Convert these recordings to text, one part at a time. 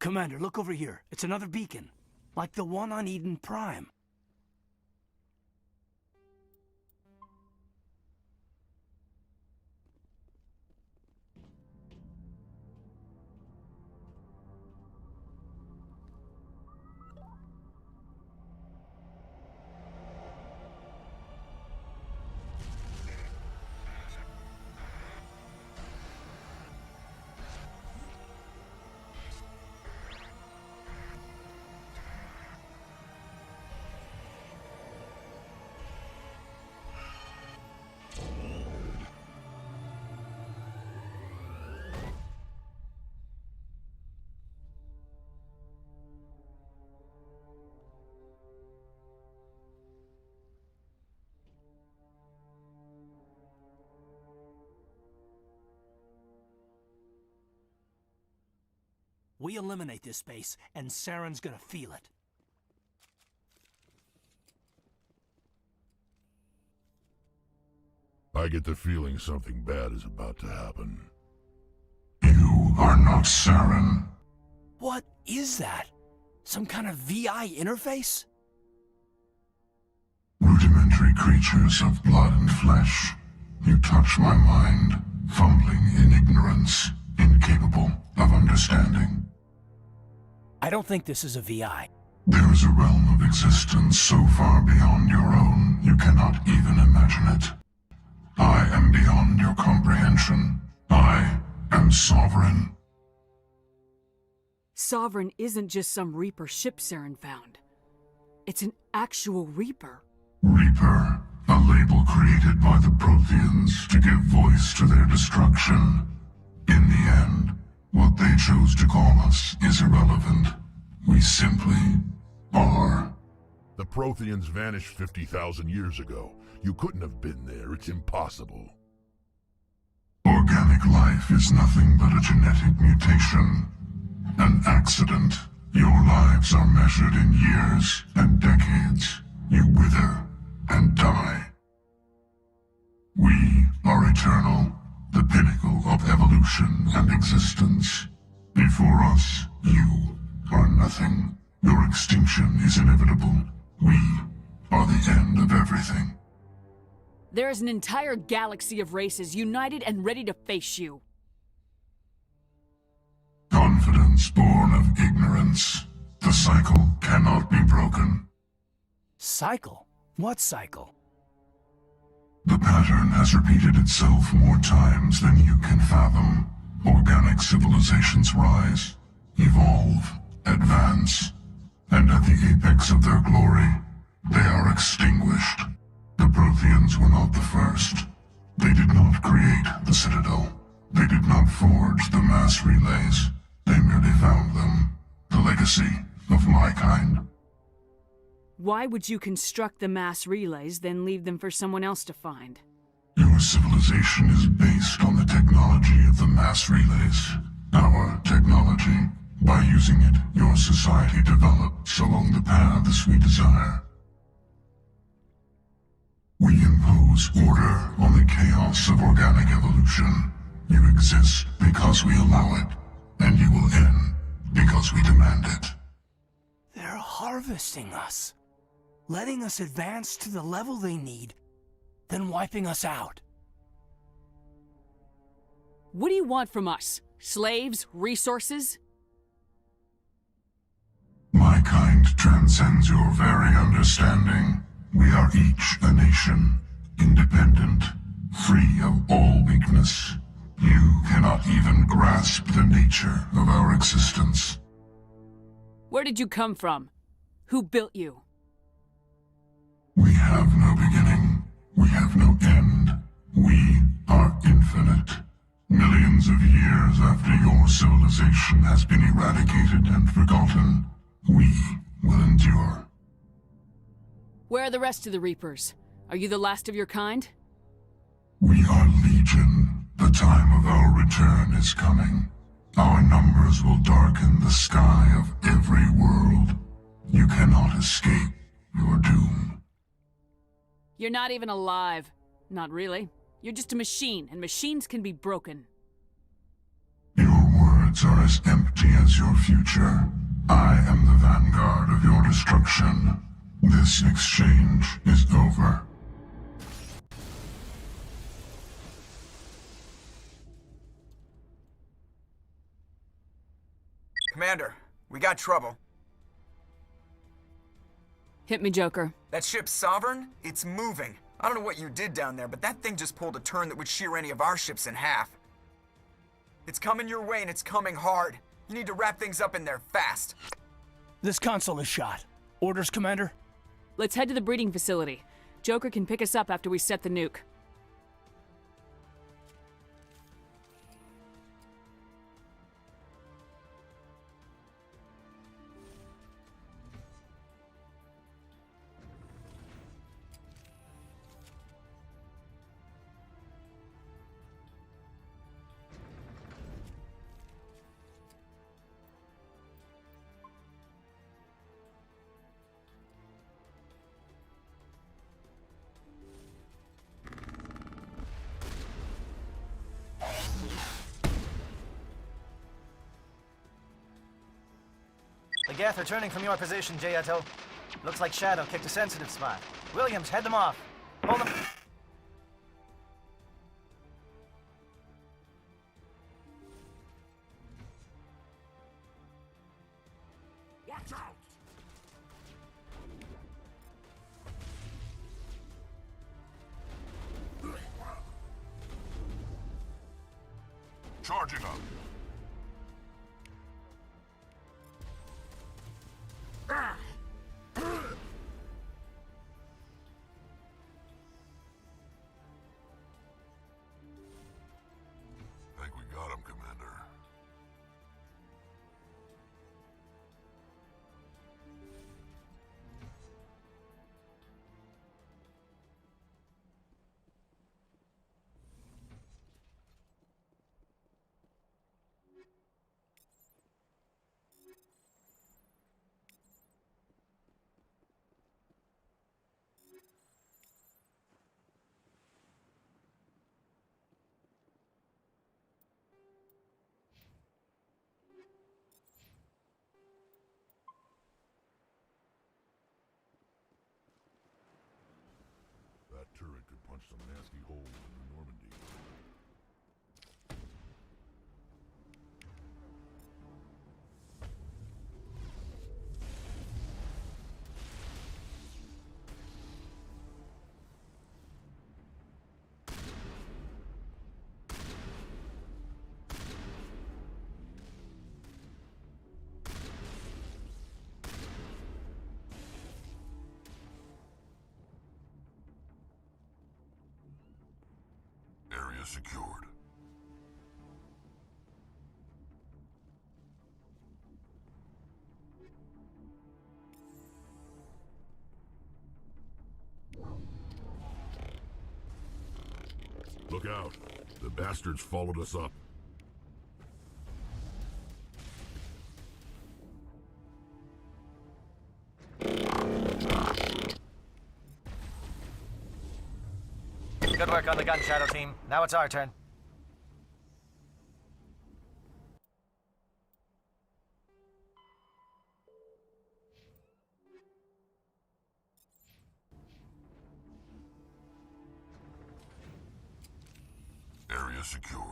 Commander, look over here. It's another beacon. Like the one on Eden Prime. We eliminate this space, and Saren's gonna feel it. I get the feeling something bad is about to happen. You are not Saren. What is that? Some kind of VI interface? Rudimentary creatures of blood and flesh. You touch my mind, fumbling in ignorance, incapable of understanding. I don't think this is a VI. There is a realm of existence so far beyond your own, you cannot even imagine it. I am beyond your comprehension. I am sovereign. Sovereign isn't just some Reaper ship Saren found. It's an actual Reaper. Reaper, a label created by the Protheans to give voice to their destruction. In the end, what they chose to call us is irrelevant. We simply are. The Protheans vanished 50,000 years ago. You couldn't have been there. It's impossible. Organic life is nothing but a genetic mutation. An accident. Your lives are measured in years and decades. You wither and die. We are eternal, the pinnacle of evolution and existence. Before us, you are nothing. Your extinction is inevitable. We are the end of everything. There is an entire galaxy of races united and ready to face you. Confidence born of ignorance. The cycle cannot be broken. Cycle? What cycle? The pattern has repeated itself more times than you can fathom. Organic civilizations rise, evolve, advance, and at the apex of their glory, they are extinguished. The Protheans were not the first. They did not create the Citadel. They did not forge the mass relays. They merely found them, the legacy of my kind. Why would you construct the mass relays, then leave them for someone else to find? Your civilization is based on the technology of the mass relays. Our technology. By using it, your society develops along the paths we desire. We impose order on the chaos of organic evolution. You exist because we allow it, and you will end because we demand it. They're harvesting us. Letting us advance to the level they need, then wiping us out. What do you want from us? Slaves? Resources? My kind transcends your very understanding. We are each a nation, independent, free of all weakness. You cannot even grasp the nature of our existence. Where did you come from? Who built you? We have no beginning. We have no end. We are infinite. Millions of years after your civilization has been eradicated and forgotten, we will endure. Where are the rest of the Reapers? Are you the last of your kind? We are legion. The time of our return is coming. Our numbers will darken the sky of every world. You cannot escape your doom. You're not even alive. Not really. You're just a machine, and machines can be broken. Your words words are as empty as your future. I am the Vanguard of your destruction. This exchange is over. Commander, we got trouble. Hit me, Joker. That ship's Sovereign? It's moving. I don't know what you did down there, but that thing just pulled a turn that would shear any of our ships in half. It's coming your way and it's coming hard. You need to wrap things up in there fast. This console is shot. Orders, Commander? Let's head to the breeding facility. Joker can pick us up after we set the nuke. The Geth returning from your position, Jayato. Looks like Shadow kicked a sensitive spot. Williams, head them off. Hold them. Watch out! Charging up. Think we got him, Commander. That turret could punch some nasty holes in the Normandy. Area secured. Look out. The bastards followed us up. Good work on the gun, Shadow team. Now it's our turn. Area secured.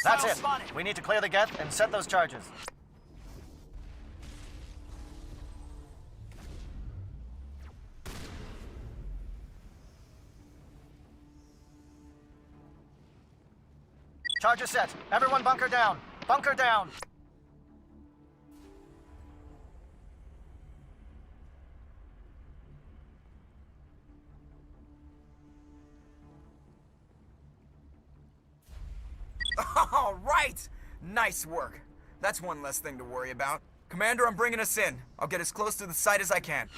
That's it. We need to clear the Geth and set those charges. Charges set. Everyone bunker down. Bunker down. All right! Nice work. That's one less thing to worry about. Commander, I'm bringing us in. I'll get as close to the site as I can.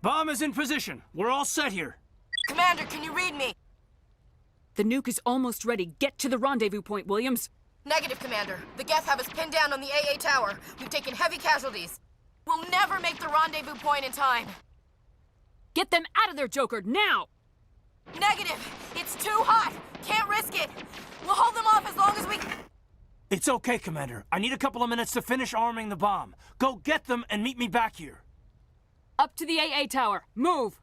Bomb is in position. We're all set here. Commander, can you read me? The nuke is almost ready. Get to the rendezvous point, Williams. Negative, Commander. The Geth have us pinned down on the AA tower. We've taken heavy casualties. We'll never make the rendezvous point in time. Get them out of there, Joker, now! Negative! It's too hot! Can't risk it! We'll hold them off as long as we... It's okay, Commander. I need a couple of minutes to finish arming the bomb. Go get them and meet me back here. Up to the AA tower. Move!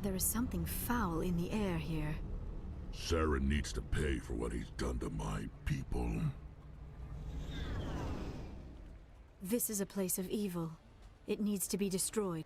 There is something foul in the air here. Saren needs to pay for what he's done to my people. This is a place of evil. It needs to be destroyed.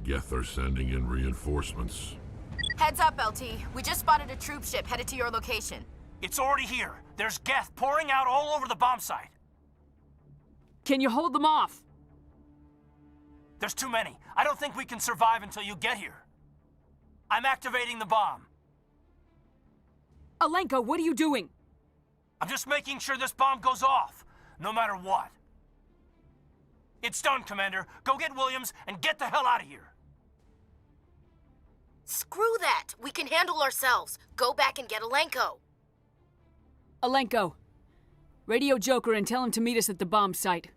Geth are sending in reinforcements. Heads up, LT. We just spotted a troop ship headed to your location. It's already here. There's Geth pouring out all over the bomb site. Can you hold them off? There's too many. I don't think we can survive until you get here. I'm activating the bomb. Alenko, what are you doing? I'm just making sure this bomb goes off, no matter what. It's done, Commander. Go get Williams and get the hell out of here. Screw that! We can handle ourselves. Go back and get Alenko. Alenko, radio Joker and tell him to meet us at the bomb site.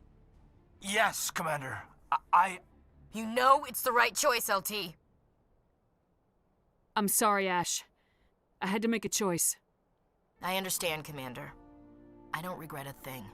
Yes, Commander. You know it's the right choice, LT. I'm sorry, Ash. I had to make a choice. I understand, Commander. I don't regret a thing.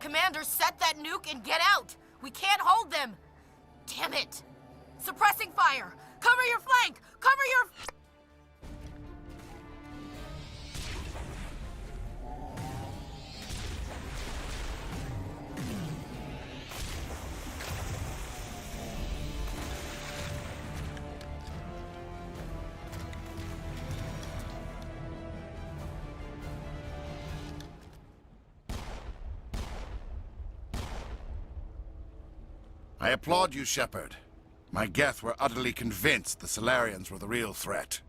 Commander, set that nuke and get out! We can't hold them! Damn it! Suppressing fire! Cover your flank! Cover your... I applaud you, Shepard. My Geth were utterly convinced the Solarians were the real threat.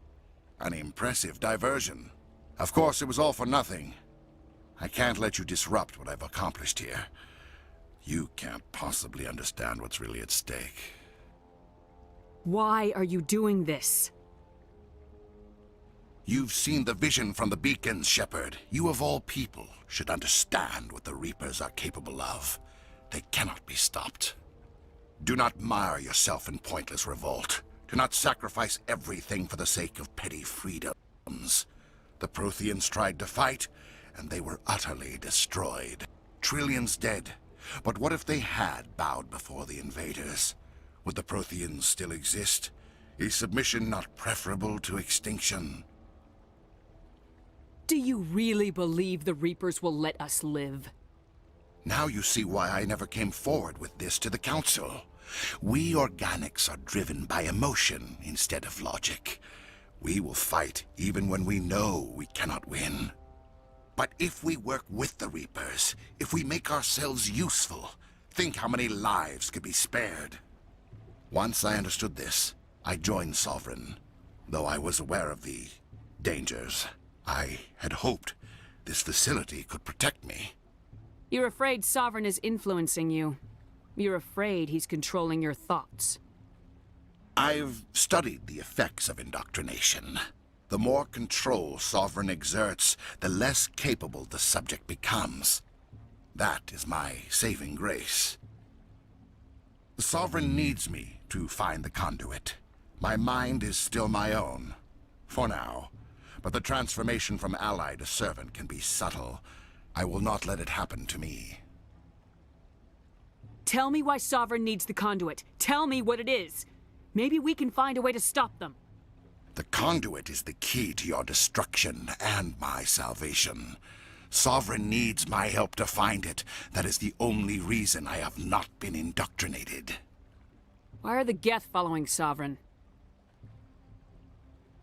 An impressive diversion. Of course, it was all for nothing. I can't let you disrupt what I've accomplished here. You can't possibly understand what's really at stake. Why are you doing this? You've seen the vision from the beacons, Shepard. You of all people should understand what the Reapers are capable of. They cannot be stopped. Do not mire yourself in pointless revolt. Do not sacrifice everything for the sake of petty freedoms. The Protheans tried to fight, and they were utterly destroyed. Trillions dead. But what if they had bowed before the invaders? Would the Protheans still exist? Is submission not preferable to extinction? Do you really believe the Reapers will let us live? Now you see why I never came forward with this to the Council. We organics are driven by emotion instead of logic. We will fight even when we know we cannot win. But if we work with the Reapers, if we make ourselves useful, think how many lives could be spared. Once I understood this, I joined Sovereign. Though I was aware of the dangers, I had hoped this facility could protect me. You're afraid Sovereign is influencing you. You're afraid he's controlling your thoughts. I've studied the effects of indoctrination. The more control Sovereign exerts, the less capable the subject becomes. That is my saving grace. The Sovereign needs me to find the conduit. My mind is still my own, for now. But the transformation from ally to servant can be subtle. I will not let it happen to me. Tell me why Sovereign needs the conduit. Tell me what it is. Maybe we can find a way to stop them. The conduit is the key to your destruction and my salvation. Sovereign needs my help to find it. That is the only reason I have not been indoctrinated. Why are the Geth following Sovereign?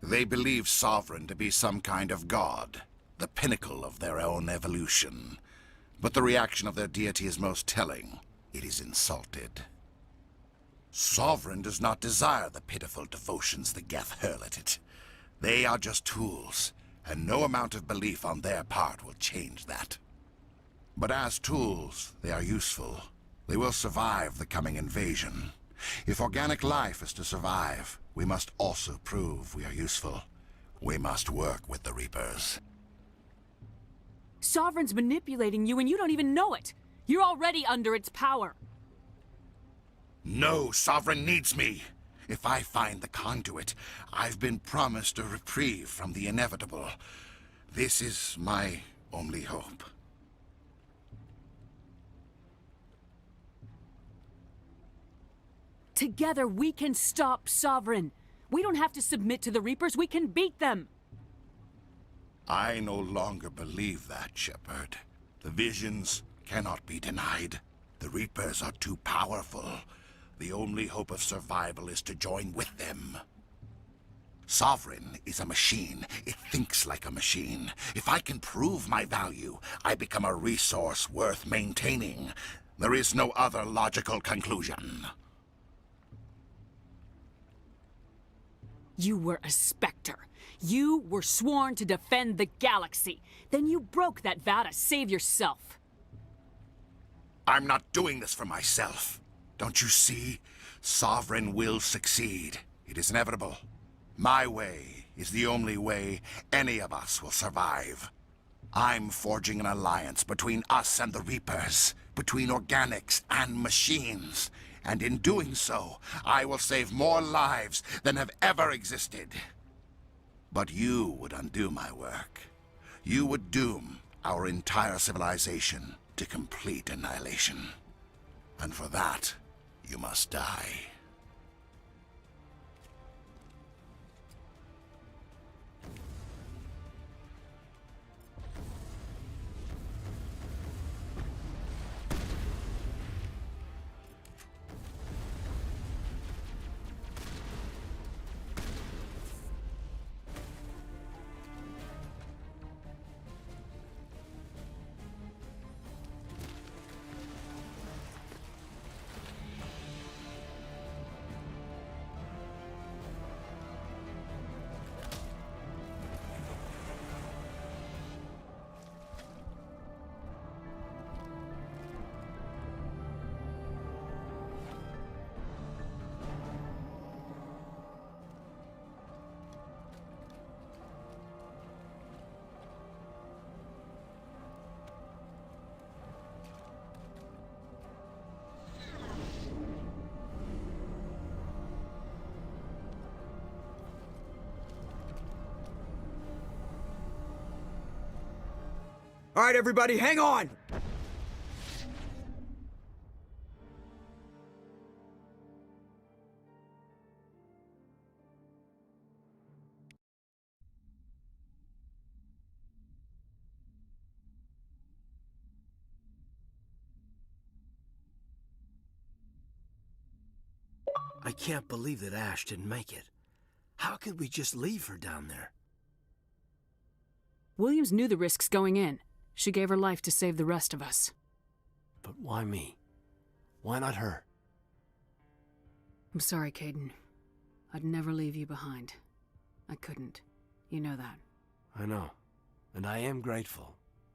They believe Sovereign to be some kind of god, the pinnacle of their own evolution. But the reaction of their deity is most telling. It is insulted. Sovereign does not desire the pitiful devotions the Geth hurl at it. They are just tools, and no amount of belief on their part will change that. But as tools, they are useful. They will survive the coming invasion. If organic life is to survive, we must also prove we are useful. We must work with the Reapers. Sovereign's manipulating you and you don't even know it. You're already under its power. No, Sovereign needs me. If I find the conduit, I've been promised a reprieve from the inevitable. This is my only hope. Together we can stop Sovereign. We don't have to submit to the Reapers, we can beat them. I no longer believe that, Shepard. The visions cannot be denied. The Reapers are too powerful. The only hope of survival is to join with them. Sovereign is a machine. It thinks like a machine. If I can prove my value, I become a resource worth maintaining. There is no other logical conclusion. You were a Spectre. You were sworn to defend the galaxy. Then you broke that vow to save yourself. I'm not doing this for myself. Don't you see? Sovereign will succeed. It is inevitable. My way is the only way any of us will survive. I'm forging an alliance between us and the Reapers, between organics and machines. And in doing so, I will save more lives than have ever existed. But you would undo my work. You would doom our entire civilization to complete annihilation. And for that, you must die. All right, everybody, hang on! I can't believe that Ash didn't make it. How could we just leave her down there? Williams knew the risks going in. She gave her life to save the rest of us. But why me? Why not her? I'm sorry, Caden. I'd never leave you behind. I couldn't. You know that. I know. And I am grateful.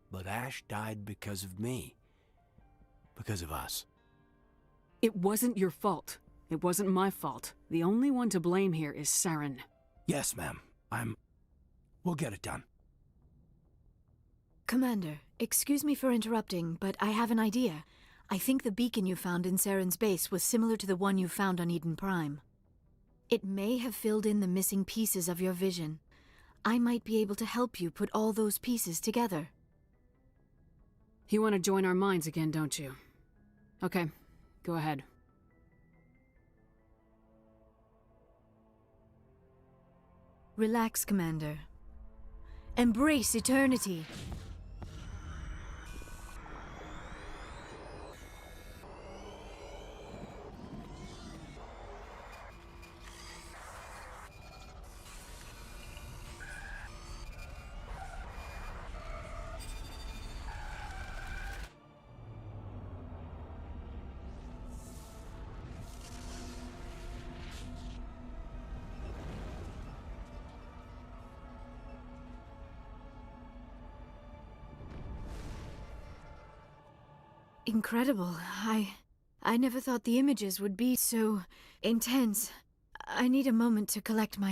But Ash died because of me. Because of us. It wasn't your fault. It wasn't my fault. The only one to blame here is Saren. Yes, ma'am. We'll get it done. Commander, excuse me for interrupting, but I have an idea. I think the beacon you found in Saren's base was similar to the one you found on Eden Prime. It may have filled in the missing pieces of your vision. I might be able to help you put all those pieces together. You want to join our minds again, don't you? Okay, go ahead. Relax, Commander. Embrace eternity. incredible. I never thought the images would be so intense. I need a moment to collect my...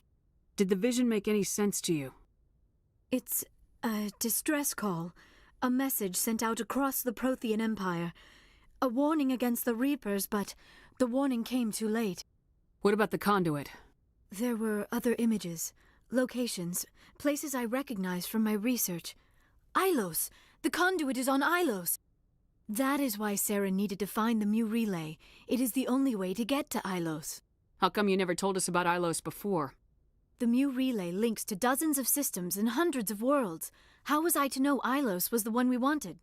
Did the vision make any sense to you? It's a distress call. A message sent out across the Prothean Empire. A warning against the Reapers, but the warning came too late. What about the conduit? There were other images, locations, places I recognized from my research. Ilos! The conduit is on Ilos! That is why Saren needed to find the Mu relay. It is the only way to get to Ilos. How come you never told us about Ilos before? The Mu relay links to dozens of systems and hundreds of worlds. How was I to know Ilos was the one we wanted?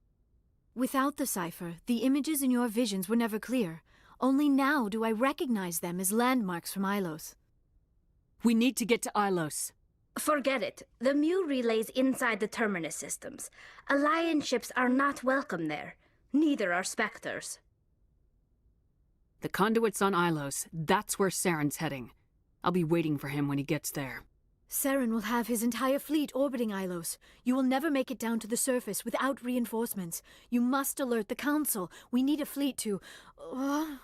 Without the cipher, the images in your visions were never clear. Only now do I recognize them as landmarks from Ilos. We need to get to Ilos. Forget it. The Mu relay's inside the Terminus systems. Alliance ships are not welcome there. Neither are Spectres. The conduit's on Ilos. That's where Saren's heading. I'll be waiting for him when he gets there. Saren will have his entire fleet orbiting Ilos. You will never make it down to the surface without reinforcements. You must alert the Council. We need a fleet to... I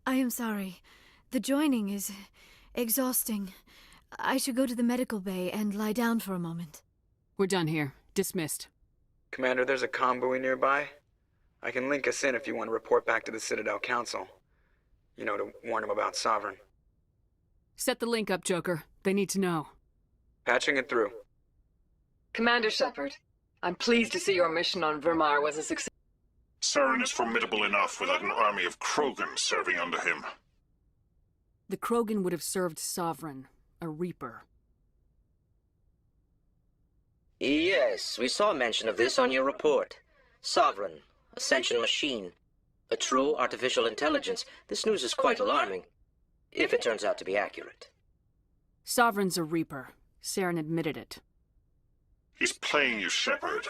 am sorry. The joining is exhausting. I should go to the medical bay and lie down for a moment. We're done here. Dismissed. Commander, there's a convoy nearby. I can link us in if you want to report back to the Citadel Council. You know, to warn them about Sovereign. Set the link up, Joker. They need to know. Patching it through. Commander Shepard, I'm pleased to see your mission on Vermar was a success. Saren is formidable enough without an army of Krogan serving under him. The Krogan would have served Sovereign, a Reaper. Yes, we saw mention of this on your report. Sovereign, Ascension machine, a true artificial intelligence. This news is quite alarming, if it turns out to be accurate. Sovereign's a Reaper. Saren admitted it. He's playing you, Shepard.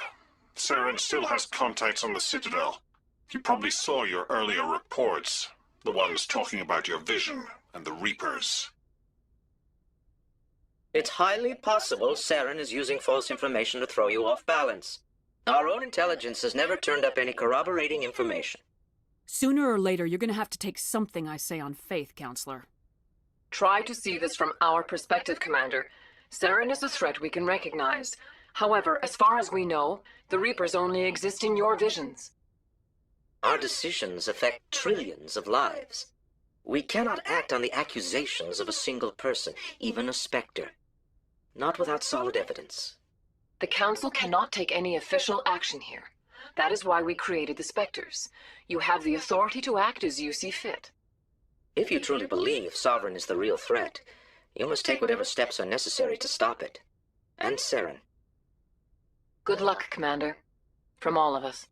Saren still has contacts on the Citadel. He probably saw your earlier reports, the ones talking about your vision and the Reapers. It's highly possible Saren is using false information to throw you off balance. Our own intelligence has never turned up any corroborating information. Sooner or later, you're gonna have to take something I say on faith, Counselor. Try to see this from our perspective, Commander. Saren is a threat we can recognize. However, as far as we know, the Reapers only exist in your visions. Our decisions affect trillions of lives. We cannot act on the accusations of a single person, even a Spectre. Not without solid evidence. The Council cannot take any official action here. That is why we created the Spectres. You have the authority to act as you see fit. If you truly believe Sovereign is the real threat, you must take whatever steps are necessary to stop it. And Saren. Good luck, Commander. From all of us.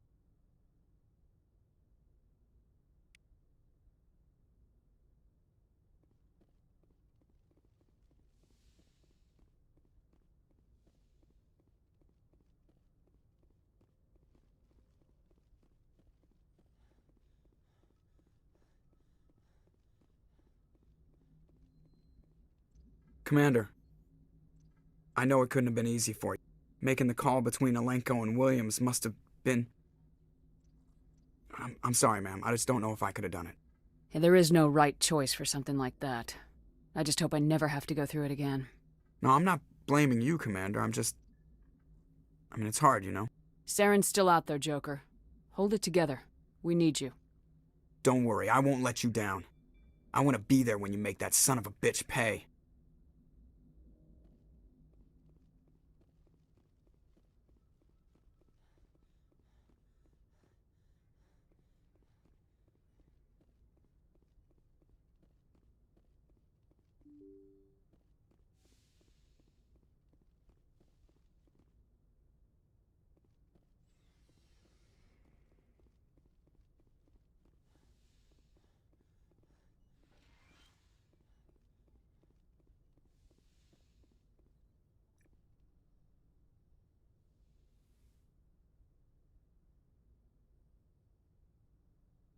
Commander, I know it couldn't have been easy for you. Making the call between Alenko and Williams must have been... I'm sorry, ma'am. I just don't know if I could have done it. Yeah, there is no right choice for something like that. I just hope I never have to go through it again. No, I'm not blaming you, Commander. it's hard, you know? Saren's still out there, Joker. Hold it together. We need you. Don't worry, I won't let you down. I want to be there when you make that son of a bitch pay.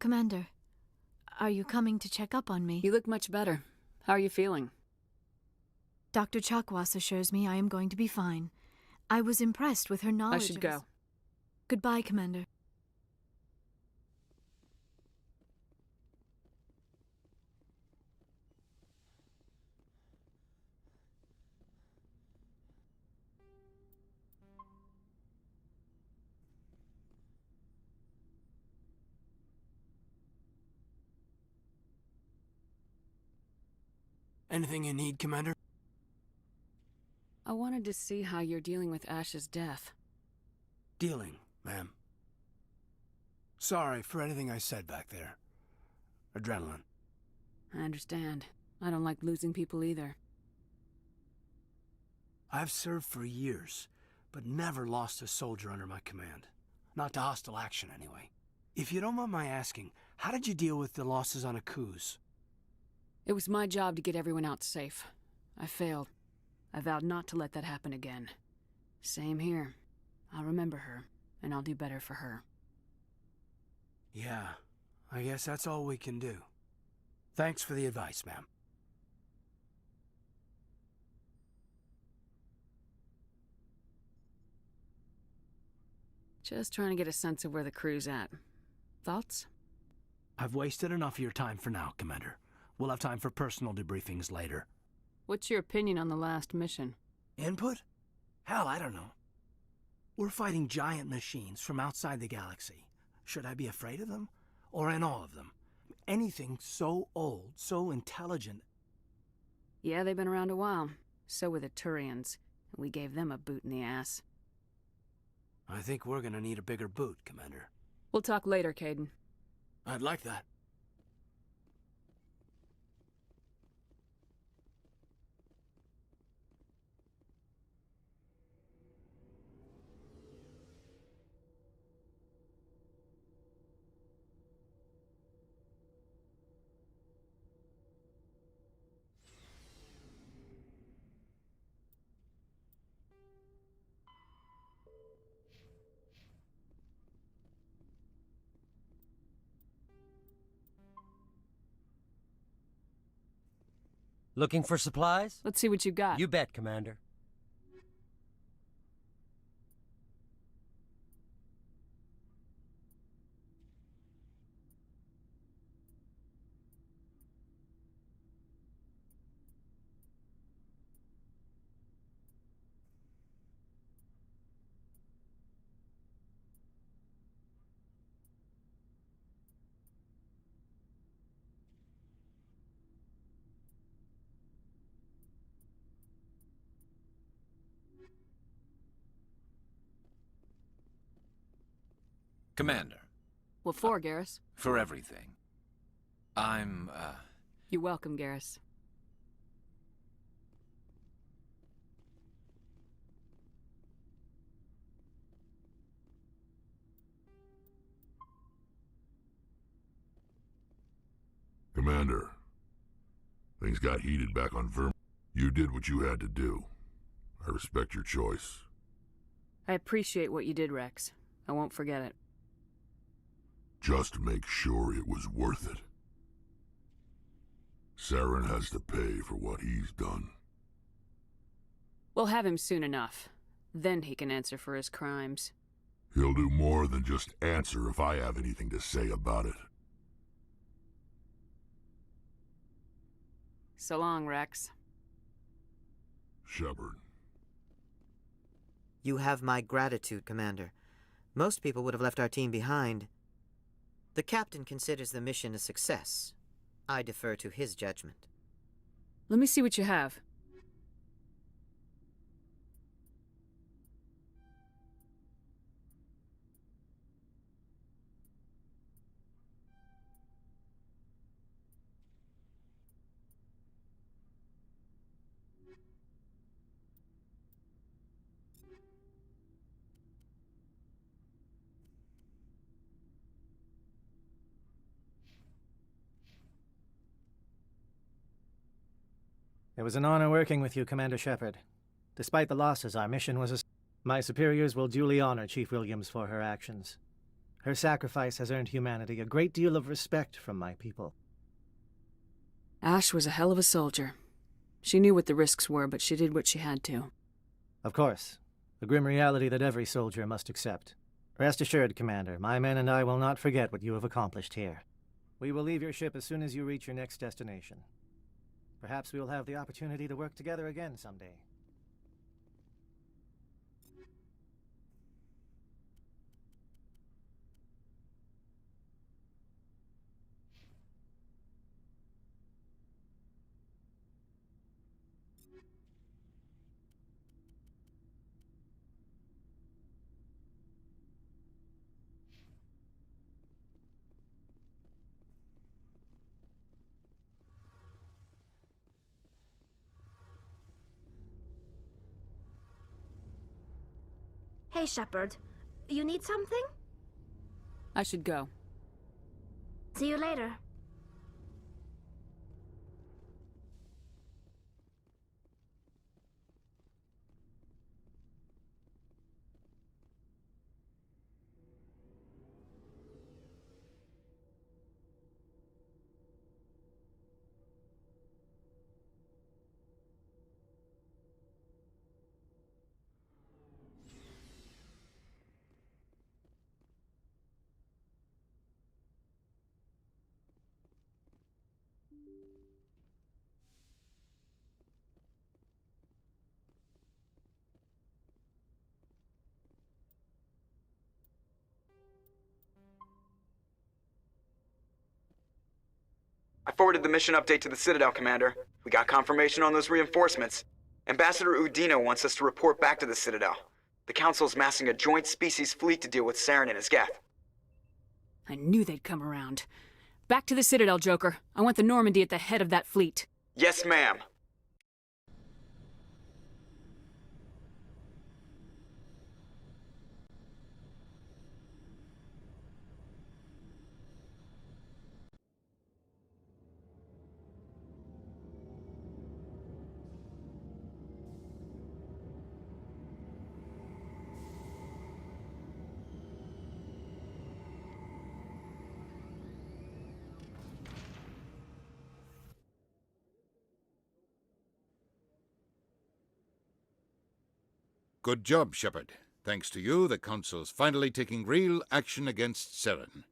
Commander, are you coming to check up on me? You look much better. How are you feeling? Dr. Chakwas assures me I am going to be fine. I was impressed with her knowledge. I should go. Goodbye, Commander. Anything you need, Commander? I wanted to see how you're dealing with Ash's death. Dealing, ma'am. Sorry for anything I said back there. Adrenaline. I understand. I don't like losing people either. I've served for years, but never lost a soldier under my command. Not to hostile action, anyway. If you don't mind my asking, how did you deal with the losses on Akuz? It was my job to get everyone out safe. I failed. I vowed not to let that happen again. Same here. I'll remember her, and I'll do better for her. Yeah, I guess that's all we can do. Thanks for the advice, ma'am. Just trying to get a sense of where the crew's at. Thoughts? I've wasted enough of your time for now, Commander. We'll have time for personal debriefings later. What's your opinion on the last mission? Input? Hell, I don't know. We're fighting giant machines from outside the galaxy. Should I be afraid of them? Or in awe of them? Anything so old, so intelligent. Yeah, they've been around a while. So were the Turians. We gave them a boot in the ass. I think we're gonna need a bigger boot, Commander. We'll talk later, Caden. I'd like that. Looking for supplies? Let's see what you got. You bet, Commander. Commander. What for, Garrus? For everything. You're welcome, Garrus. Commander, things got heated back on Verm. You did what you had to do. I respect your choice. I appreciate what you did, Rex. I won't forget it. Just make sure it was worth it. Saren has to pay for what he's done. We'll have him soon enough. Then he can answer for his crimes. He'll do more than just answer if I have anything to say about it. So long, Rex. Shepard. You have my gratitude, Commander. Most people would have left our team behind. The captain considers the mission a success. I defer to his judgment. Let me see what you have. It was an honor working with you, Commander Shepard. Despite the losses, our mission was a... My superiors will duly honor Chief Williams for her actions. Her sacrifice has earned humanity a great deal of respect from my people. Ash was a hell of a soldier. She knew what the risks were, but she did what she had to. Of course. The grim reality that every soldier must accept. Rest assured, Commander, my men and I will not forget what you have accomplished here. We will leave your ship as soon as you reach your next destination. Perhaps we will have the opportunity to work together again someday. Hey, Shepard. You need something? I should go. See you later. I forwarded the mission update to the Citadel, Commander. We got confirmation on those reinforcements. Ambassador Udina wants us to report back to the Citadel. The Council's massing a joint species fleet to deal with Saren and his Geth. I knew they'd come around. Back to the Citadel, Joker. I want the Normandy at the head of that fleet. Yes, ma'am. Good job, Shepard. Thanks to you, the Council's finally taking real action against Saren.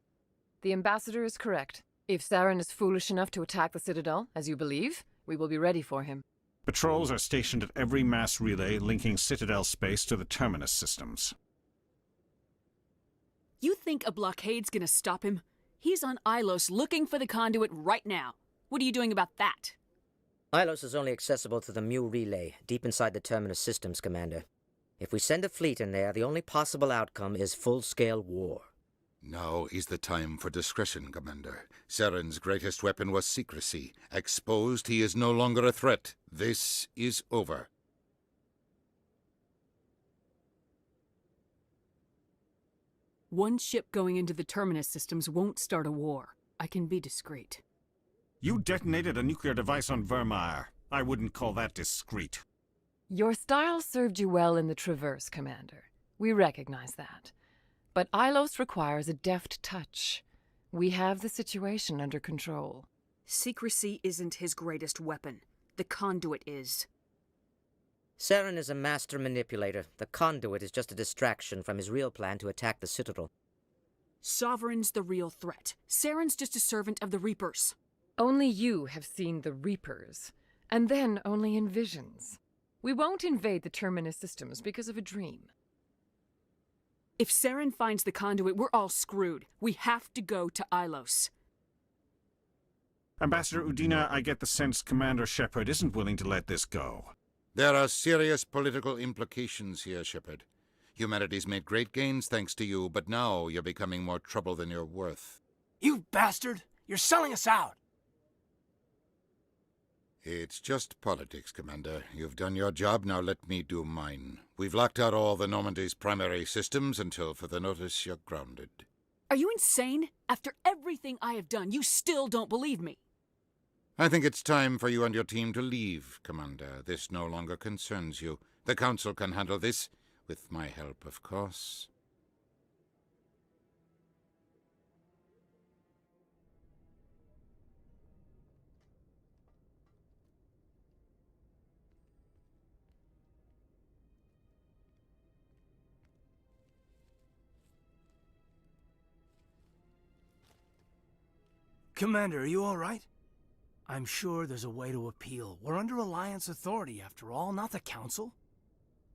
The Ambassador is correct. If Saren is foolish enough to attack the Citadel, as you believe, we will be ready for him. Patrols are stationed at every mass relay linking Citadel space to the Terminus systems. You think a blockade's gonna stop him? He's on Ilos looking for the conduit right now. What are you doing about that? Ilos is only accessible to the Mu relay, deep inside the Terminus systems, Commander. If we send a fleet in there, the only possible outcome is full-scale war. Now is the time for discretion, Commander. Saren's greatest weapon was secrecy. Exposed, he is no longer a threat. This is over. One ship going into the Terminus systems won't start a war. I can be discreet. You detonated a nuclear device on Vermeer. I wouldn't call that discreet. Your style served you well in the Traverse, Commander. We recognize that. But Ilos requires a deft touch. We have the situation under control. Secrecy isn't his greatest weapon. The conduit is. Saren is a master manipulator. The conduit is just a distraction from his real plan to attack the Citadel. Sovereign's the real threat. Saren's just a servant of the Reapers. Only you have seen the Reapers, and then only in visions. We won't invade the Terminus systems because of a dream. If Saren finds the conduit, we're all screwed. We have to go to Ilos. Ambassador Udina, I get the sense Commander Shepard isn't willing to let this go. There are serious political implications here, Shepard. Humanity's made great gains thanks to you, but now you're becoming more trouble than you're worth. You bastard! You're selling us out! It's just politics, Commander. You've done your job, now let me do mine. We've locked out all the Normandy's primary systems until further notice you're grounded. Are you insane? After everything I have done, you still don't believe me. I think it's time for you and your team to leave, Commander. This no longer concerns you. The Council can handle this, with my help, of course. Commander, are you all right? I'm sure there's a way to appeal. We're under Alliance authority, after all, not the Council.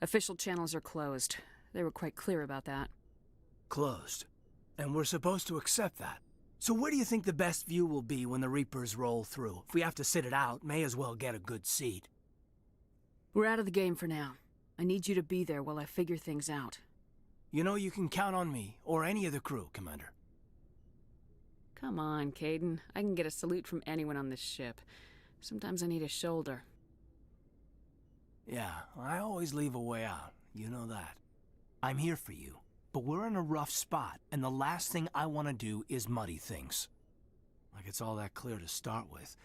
Official channels are closed. They were quite clear about that. Closed. And we're supposed to accept that. So where do you think the best view will be when the Reapers roll through? If we have to sit it out, may as well get a good seat. We're out of the game for now. I need you to be there while I figure things out. You know you can count on me, or any of the crew, Commander. Come on, Caden. I can get a salute from anyone on this ship. Sometimes I need a shoulder. Yeah, I always leave a way out. You know that. I'm here for you, but we're in a rough spot, and the last thing I want to do is muddy things. Like it's all that clear to start with.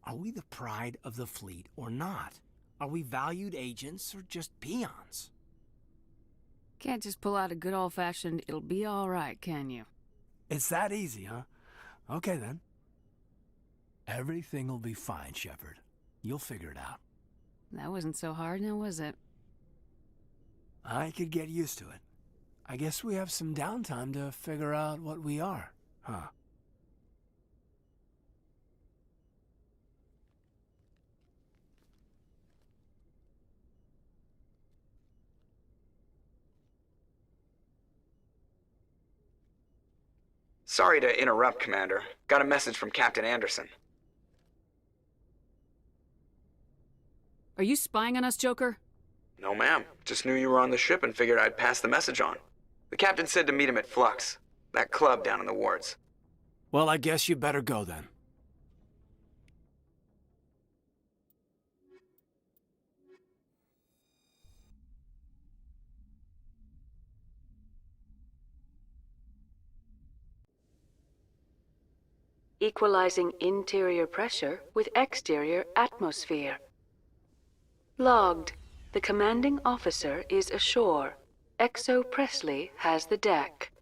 Are we the pride of the fleet or not? Are we valued agents or just peons? Can't just pull out a good old-fashioned, it'll be all right, can you? It's that easy, huh? Okay, then. Everything will be fine, Shepard. You'll figure it out. That wasn't so hard, now was it? I could get used to it. I guess we have some downtime to figure out what we are, huh? Sorry to interrupt, Commander. Got a message from Captain Anderson. Are you spying on us, Joker? No, ma'am. Just knew you were on the ship and figured I'd pass the message on. The captain said to meet him at Flux, that club down in the wards. Well, I guess you better go then. Equalizing interior pressure with exterior atmosphere. Logged. The commanding officer is ashore. Exo Presley has the deck.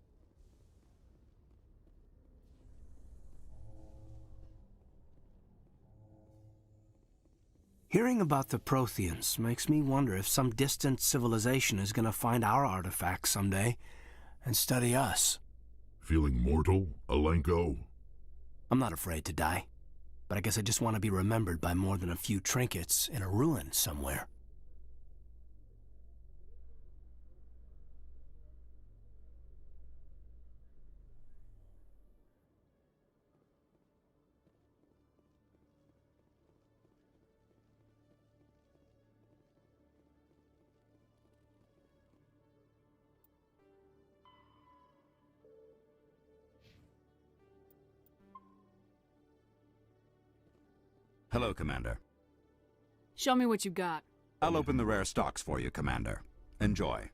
Hearing about the Protheans makes me wonder if some distant civilization is gonna find our artifacts someday and study us. Feeling mortal, Alenko? I'm not afraid to die, but I guess I just want to be remembered by more than a few trinkets in a ruin somewhere. Hello, Commander. Show me what you got. I'll open the rare stocks for you, Commander. Enjoy.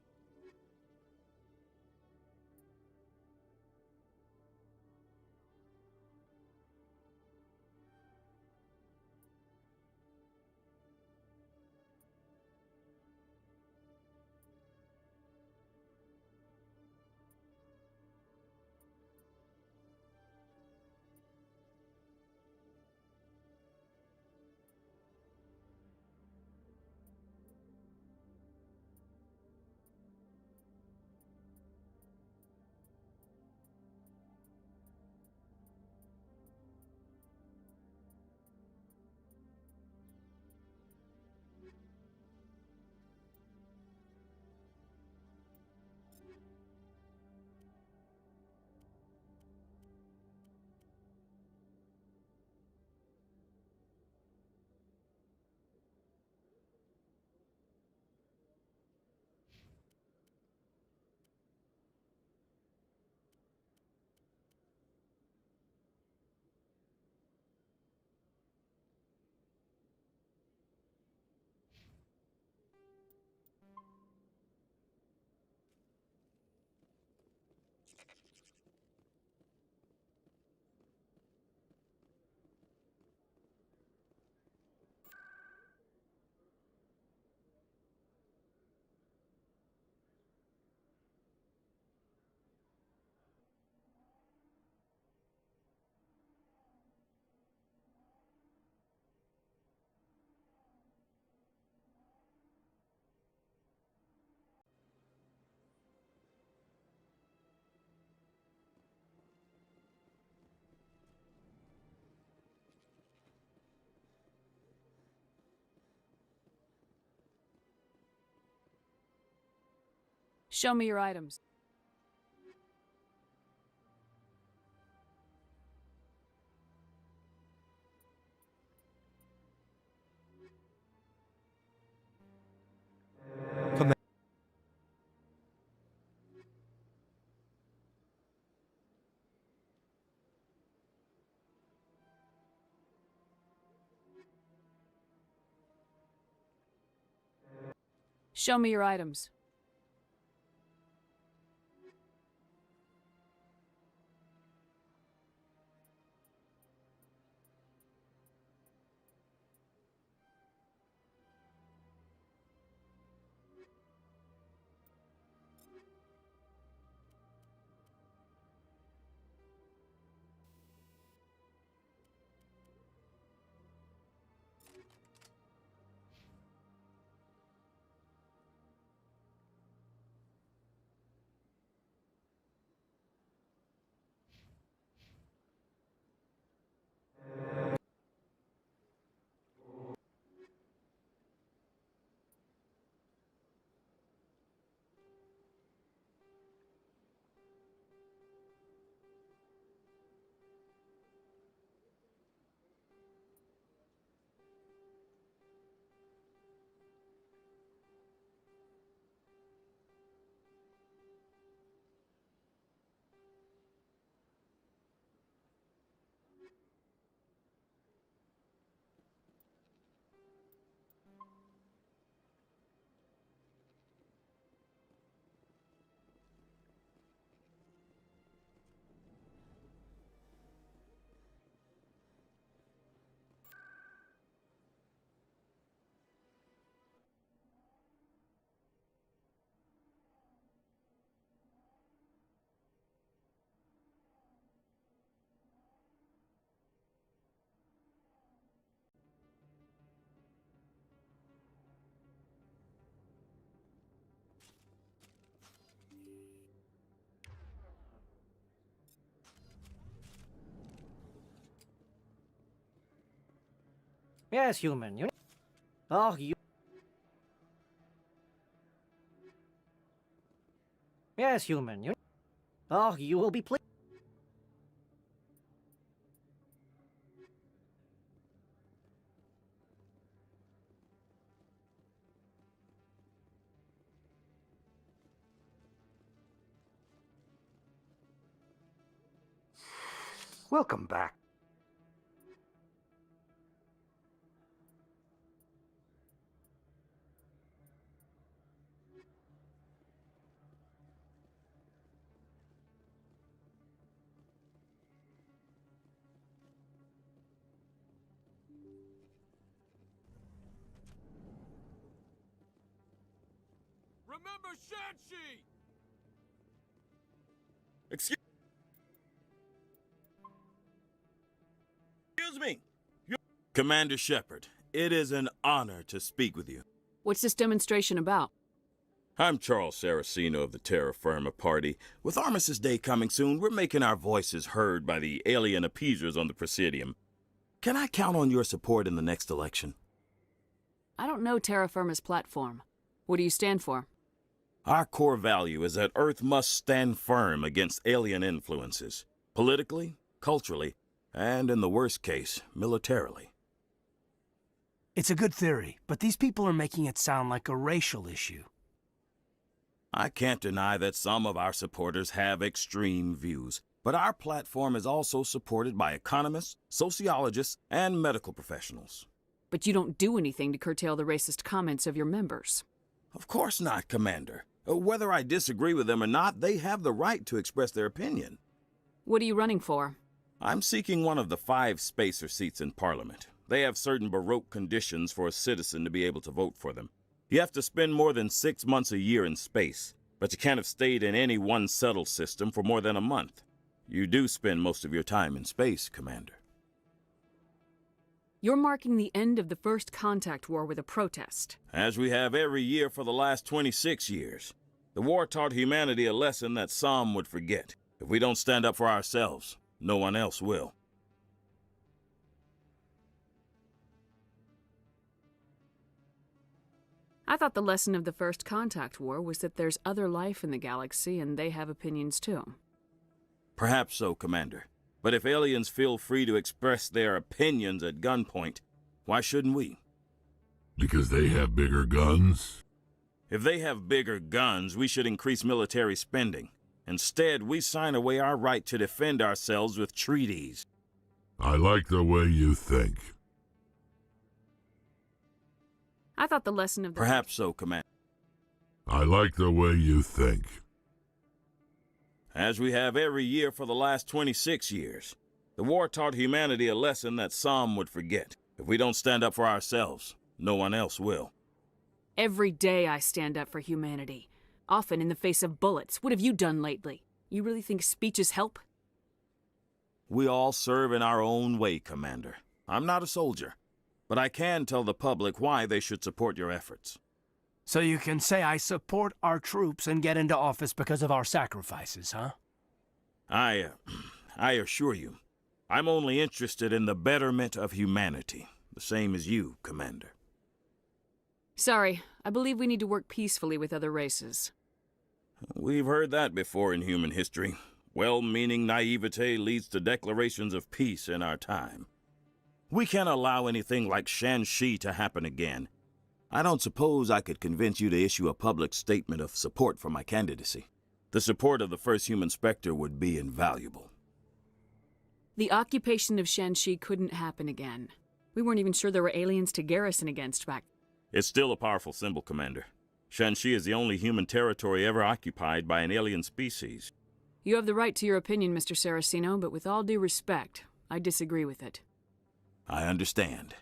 Show me your items. Show me your items. Yes, human. You. Oh, you. Yes, human. You. Oh, you will be pleased. Welcome back. Remember Shanxi! Excuse me. Commander Shepard, it is an honor to speak with you. What's this demonstration about? I'm Charles Saraceno of the Terra Firma Party. With Armistice Day coming soon, we're making our voices heard by the alien appeasers on the Presidium. Can I count on your support in the next election? I don't know Terra Firma's platform. What do you stand for? Our core value is that Earth must stand firm against alien influences, politically, culturally, and in the worst case, militarily. It's a good theory, but these people are making it sound like a racial issue. I can't deny that some of our supporters have extreme views, but our platform is also supported by economists, sociologists, and medical professionals. But you don't do anything to curtail the racist comments of your members. Of course not, Commander. Whether I disagree with them or not, they have the right to express their opinion. What are you running for? I'm seeking one of the 5 spacer seats in Parliament. They have certain Baroque conditions for a citizen to be able to vote for them. You have to spend more than 6 months a year in space, but you can't have stayed in any one settled system for more than a month. You do spend most of your time in space, Commander. You're marking the end of the First Contact War with a protest. As we have every year for the last 26 years. The war taught humanity a lesson that some would forget. If we don't stand up for ourselves, no one else will. I thought the lesson of the First Contact War was that there's other life in the galaxy and they have opinions too. Perhaps so, Commander. But if aliens feel free to express their opinions at gunpoint, why shouldn't we? Because they have bigger guns? If they have bigger guns, we should increase military spending. Instead, we sign away our right to defend ourselves with treaties. I like the way you think. I thought the lesson of the... Perhaps so, Commander. I like the way you think. As we have every year for the last 26 years. The war taught humanity a lesson that some would forget. If we don't stand up for ourselves, no one else will. Every day I stand up for humanity. Often in the face of bullets. What have you done lately? You really think speeches help? We all serve in our own way, Commander. I'm not a soldier, but I can tell the public why they should support your efforts. So you can say I support our troops and get into office because of our sacrifices, huh? I assure you, I'm only interested in the betterment of humanity, the same as you, Commander. Sorry, I believe we need to work peacefully with other races. We've heard that before in human history. Well-meaning naivete leads to declarations of peace in our time. We can't allow anything like Shanxi to happen again. I don't suppose I could convince you to issue a public statement of support for my candidacy. The support of the first human Spectre would be invaluable. The occupation of Shanxi couldn't happen again. We weren't even sure there were aliens to garrison against back. It's still a powerful symbol, Commander. Shanxi is the only human territory ever occupied by an alien species. You have the right to your opinion, Mr. Saraceno, but with all due respect, I disagree with it. I understand.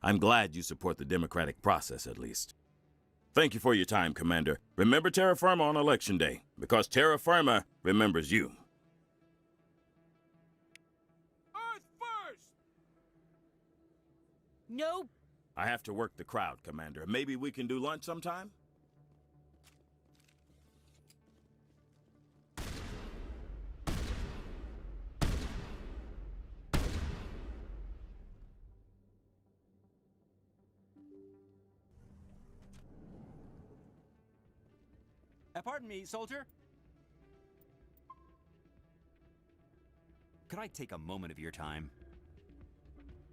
I'm glad you support the democratic process, at least. Thank you for your time, Commander. Remember Terra Firma on Election Day, because Terra Firma remembers you. Earth first! No. I have to work the crowd, Commander. Maybe we can do lunch sometime? Pardon me, soldier? Could I take a moment of your time?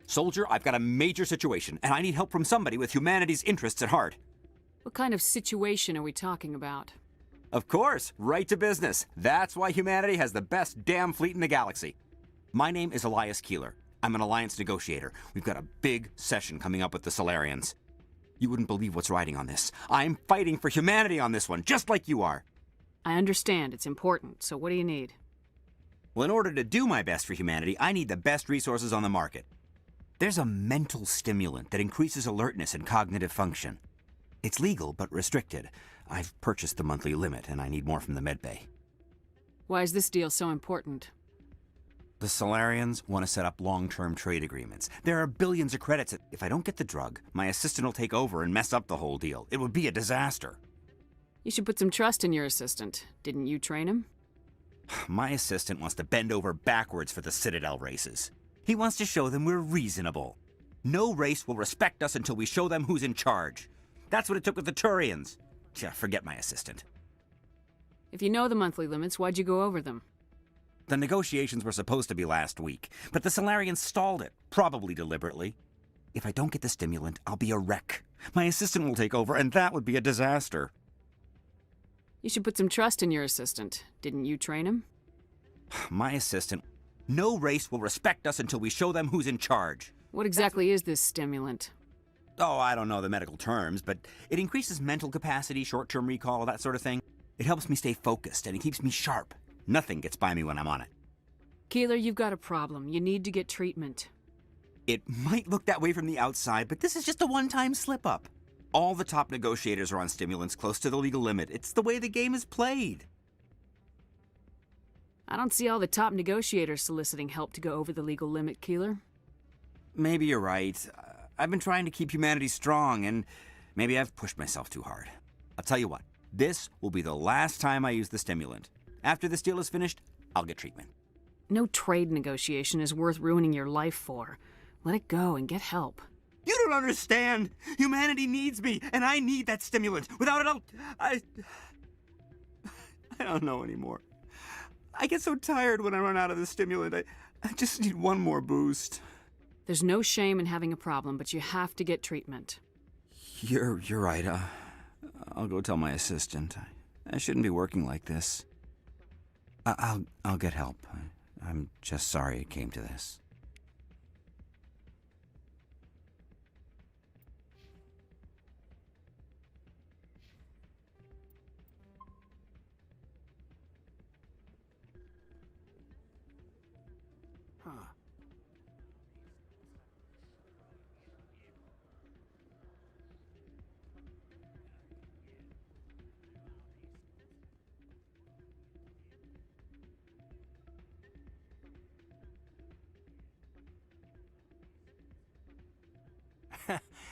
Soldier, I've got a major situation, and I need help from somebody with humanity's interests at heart. What kind of situation are we talking about? Of course, right to business. That's why humanity has the best damn fleet in the galaxy. My name is Elias Keeler. I'm an alliance negotiator. We've got a big session coming up with the Solarians. You wouldn't believe what's riding on this. I'm fighting for humanity on this one, just like you are. I understand. It's important. So what do you need? Well, in order to do my best for humanity, I need the best resources on the market. There's a mental stimulant that increases alertness and cognitive function. It's legal, but restricted. I've purchased the monthly limit, and I need more from the medbay. Why is this deal so important? The Solarians want to set up long-term trade agreements. There are billions of credits. If I don't get the drug, my assistant will take over and mess up the whole deal. It would be a disaster. You should put some trust in your assistant. Didn't you train him? My assistant wants to bend over backwards for the Citadel races. He wants to show them we're reasonable. No race will respect us until we show them who's in charge. That's what it took with the Turians. Forget my assistant. If you know the monthly limits, why'd you go over them? The negotiations were supposed to be last week, but the Solarians stalled it, probably deliberately. If I don't get the stimulant, I'll be a wreck. My assistant will take over, and that would be a disaster. You should put some trust in your assistant. Didn't you train him? My assistant. No race will respect us until we show them who's in charge. What exactly is this stimulant? Oh, I don't know the medical terms, but it increases mental capacity, short-term recall, that sort of thing. It helps me stay focused, and it keeps me sharp. Nothing gets by me when I'm on it. Keeler, you've got a problem. You need to get treatment. It might look that way from the outside, but this is just a one-time slip-up. All the top negotiators are on stimulants close to the legal limit. It's the way the game is played. I don't see all the top negotiators soliciting help to go over the legal limit, Keeler. Maybe you're right. I've been trying to keep humanity strong, and maybe I've pushed myself too hard. I'll tell you what, this will be the last time I use the stimulant. After this deal is finished, I'll get treatment. No trade negotiation is worth ruining your life for. Let it go and get help. You don't understand! Humanity needs me, and I need that stimulant. Without it, I don't know anymore. I get so tired when I run out of the stimulant. I just need one more boost. There's no shame in having a problem, but you have to get treatment. You're right. I'll go tell my assistant. I shouldn't be working like this. I'll get help. I'm just sorry it came to this.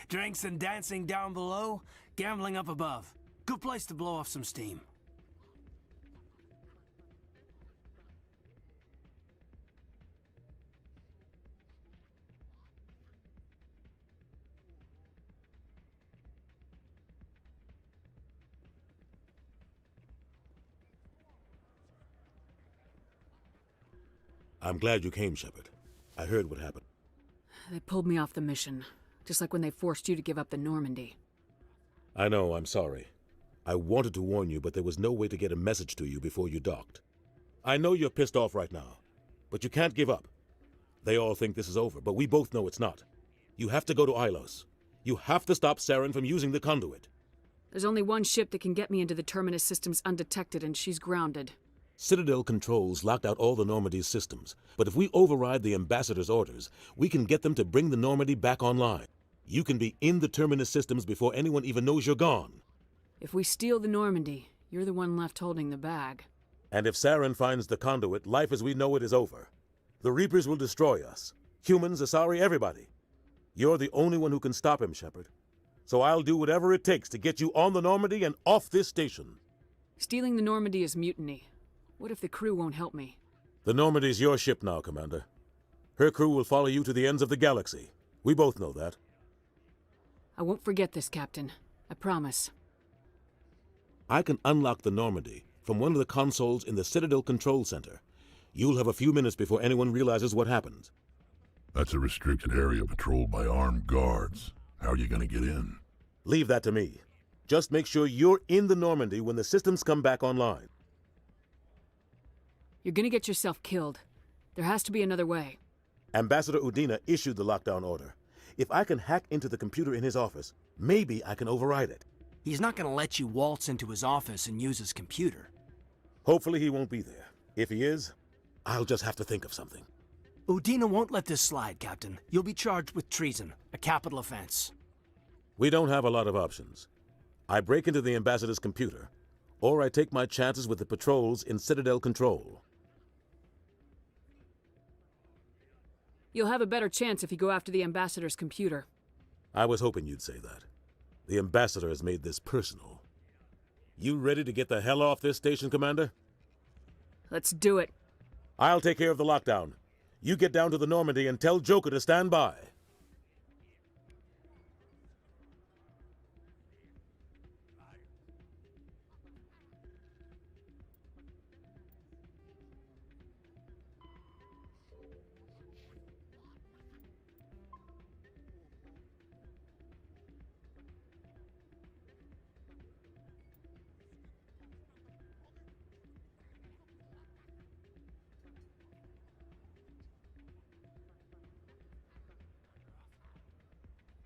Drinks and dancing down below, gambling up above. Good place to blow off some steam. I'm glad you came, Shepard. I heard what happened. They pulled me off the mission, just like when they forced you to give up the Normandy. I know, I'm sorry. I wanted to warn you, but there was no way to get a message to you before you docked. I know you're pissed off right now, but you can't give up. They all think this is over, but we both know it's not. You have to go to Ilos. You have to stop Saren from using the conduit. There's only one ship that can get me into the Terminus systems undetected, and she's grounded. Citadel controls locked out all the Normandy's systems, but if we override the ambassador's orders, we can get them to bring the Normandy back online. You can be in the Terminus systems before anyone even knows you're gone. If we steal the Normandy, you're the one left holding the bag. And if Saren finds the conduit, life as we know it is over. The Reapers will destroy us. Humans, Asari, everybody. You're the only one who can stop him, Shepard. So I'll do whatever it takes to get you on the Normandy and off this station. Stealing the Normandy is mutiny. What if the crew won't help me? The Normandy's your ship now, Commander. Her crew will follow you to the ends of the galaxy. We both know that. I won't forget this, Captain. I promise. I can unlock the Normandy from one of the consoles in the Citadel Control Center. You'll have a few minutes before anyone realizes what happened. That's a restricted area patrolled by armed guards. How are you going to get in? Leave that to me. Just make sure you're in the Normandy when the systems come back online. You're gonna get yourself killed. There has to be another way. Ambassador Udina issued the lockdown order. If I can hack into the computer in his office, maybe I can override it. He's not gonna let you waltz into his office and use his computer. Hopefully he won't be there. If he is, I'll just have to think of something. Udina won't let this slide, Captain. You'll be charged with treason, a capital offense. We don't have a lot of options. I break into the ambassador's computer, or I take my chances with the patrols in Citadel Control. You'll have a better chance if you go after the ambassador's computer. I was hoping you'd say that. The ambassador has made this personal. You ready to get the hell off this station, Commander? Let's do it. I'll take care of the lockdown. You get down to the Normandy and tell Joker to stand by.